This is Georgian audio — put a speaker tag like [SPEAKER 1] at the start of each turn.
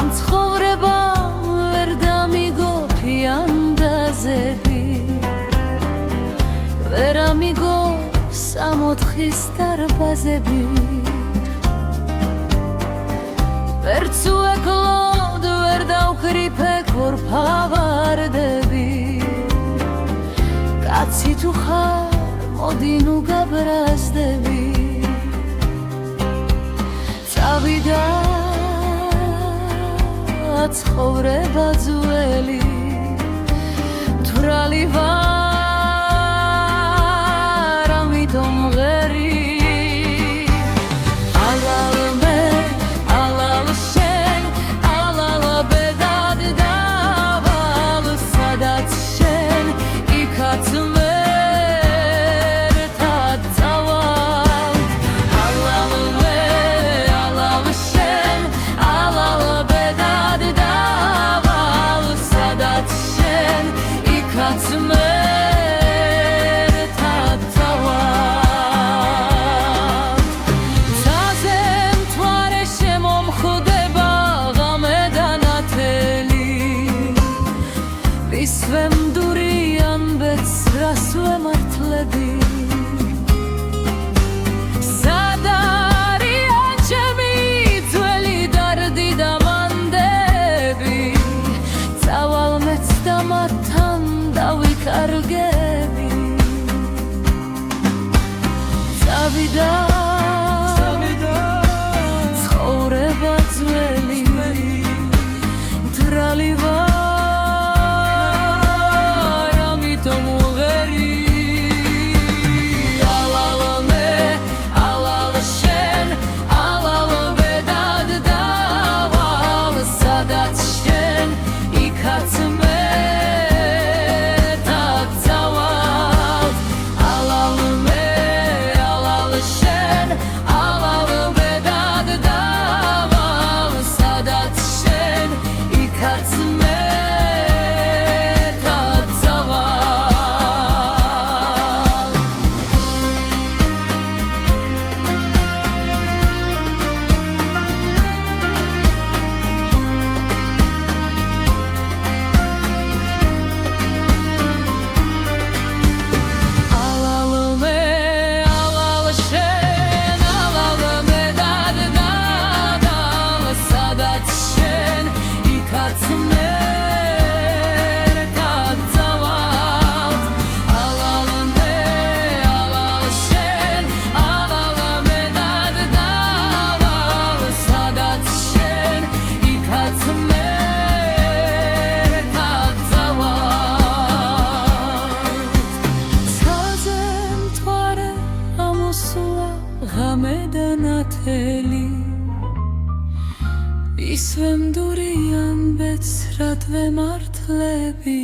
[SPEAKER 1] ამ ცხოვრებამ ვერ დამიგო ფიანდაზები, ვერ ამიგო სამოთხის დარბაზები, ვერც უეკლოდ ვერ დავკრიფე ქორფავარდები. კაცი თუ ხარ, მოდი ნუ გაბრაზდები. წავიდა ცხოვრება ძველი, თვრალი ვარ, ამიტომ ღერი. ალალ მე, ალალ შენ, ალალ ბედად დავალ, სადაც შენ, იქაც მე ერთად წავალ. ალალ მე, ალალ შენ, ალალ ბედად დავალ, სადაც შენ, იქაც მე ისვემდურიან ბეცრას ვემართლები. სად არიან ჩემი ძველი დარდი და მანდები, წავალ მეც და მათთან დავიკარგები. წავიდა ცხოვრება ძველი, თვრალი ვარ, ღამედანათელი, ისვემდურიან ბეცრად ვემართლები.